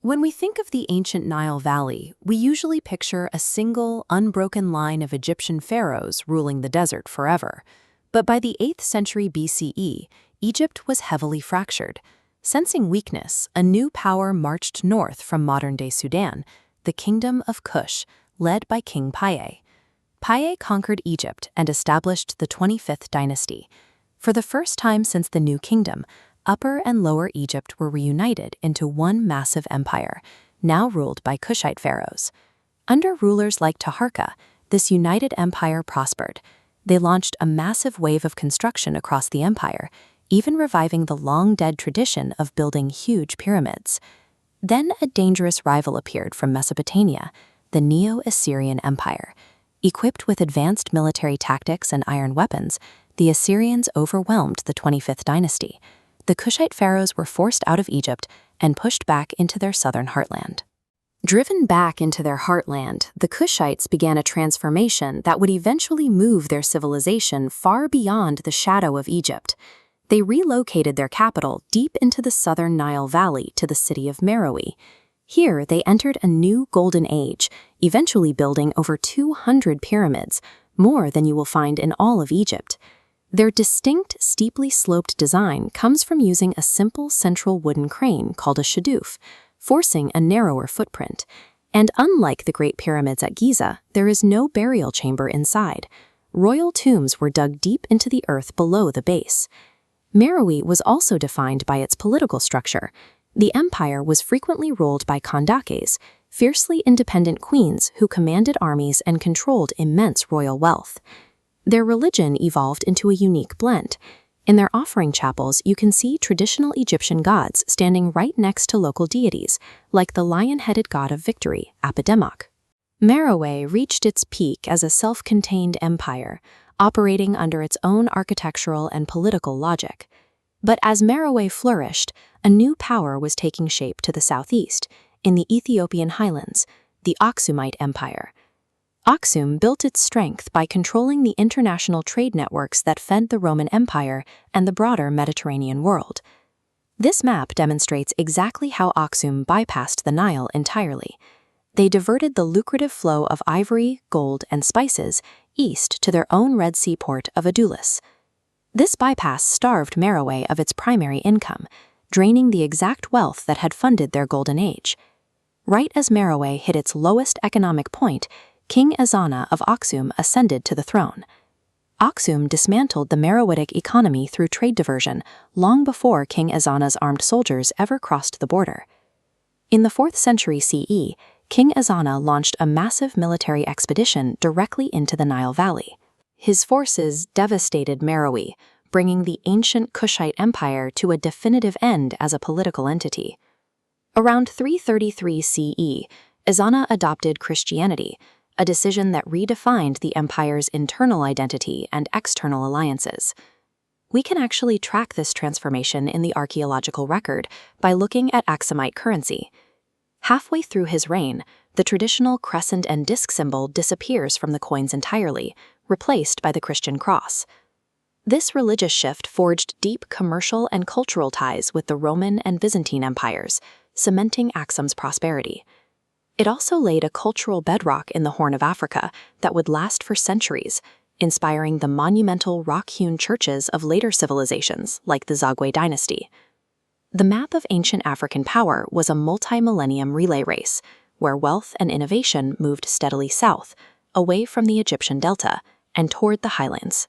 When we think of the ancient Nile Valley, we usually picture a single, unbroken line of Egyptian pharaohs ruling the desert forever. But by the 8th century BCE, Egypt was heavily fractured. Sensing weakness, a new power marched north from modern-day Sudan, the Kingdom of Kush, led by King Piye. Piye conquered Egypt and established the 25th dynasty. For the first time since the New Kingdom, Upper and Lower Egypt were reunited into one massive empire, now ruled by Kushite pharaohs. Under rulers like Taharqa, this united empire prospered. They launched a massive wave of construction across the empire, even reviving the long-dead tradition of building huge pyramids. Then a dangerous rival appeared from Mesopotamia, the Neo-Assyrian Empire. Equipped with advanced military tactics and iron weapons, the Assyrians overwhelmed the 25th dynasty. The Kushite pharaohs were forced out of Egypt and pushed back into their southern heartland. Driven back into their heartland, the Kushites began a transformation that would eventually move their civilization far beyond the shadow of Egypt. They relocated their capital deep into the southern Nile Valley to the city of Meroë. Here, they entered a new Golden Age, eventually building over 200 pyramids, more than you will find in all of Egypt. Their distinct, steeply sloped design comes from using a simple central wooden crane called a shaduf, forcing a narrower footprint. And unlike the Great Pyramids at Giza, there is no burial chamber inside. Royal tombs were dug deep into the earth below the base. Meroë was also defined by its political structure. The empire was frequently ruled by Kandakes, fiercely independent queens who commanded armies and controlled immense royal wealth. Their religion evolved into a unique blend. In their offering chapels, you can see traditional Egyptian gods standing right next to local deities, like the lion-headed god of victory, Apedemoc. Meroë reached its peak as a self-contained empire, operating under its own architectural and political logic. But as Meroë flourished, a new power was taking shape to the southeast, in the Ethiopian highlands, the Aksumite Empire. Aksum built its strength by controlling the international trade networks that fed the Roman Empire and the broader Mediterranean world. This map demonstrates exactly how Aksum bypassed the Nile entirely. They diverted the lucrative flow of ivory, gold, and spices east to their own Red Sea port of Adulis. This bypass starved Meroë of its primary income, draining the exact wealth that had funded their Golden Age. Right as Meroë hit its lowest economic point, King Ezana of Aksum ascended to the throne. Aksum dismantled the Meroitic economy through trade diversion long before King Ezana's armed soldiers ever crossed the border. In the 4th century CE, King Ezana launched a massive military expedition directly into the Nile Valley. His forces devastated Meroë, bringing the ancient Kushite Empire to a definitive end as a political entity. Around 333 CE, Ezana adopted Christianity, a decision that redefined the empire's internal identity and external alliances. We can actually track this transformation in the archaeological record by looking at Aksumite currency. Halfway through his reign, the traditional crescent and disc symbol disappears from the coins entirely, replaced by the Christian cross. This religious shift forged deep commercial and cultural ties with the Roman and Byzantine empires, cementing Aksum's prosperity. It also laid a cultural bedrock in the Horn of Africa that would last for centuries, inspiring the monumental rock-hewn churches of later civilizations like the Zagwe dynasty. The map of ancient African power was a multi-millennium relay race, where wealth and innovation moved steadily south, away from the Egyptian delta, and toward the highlands.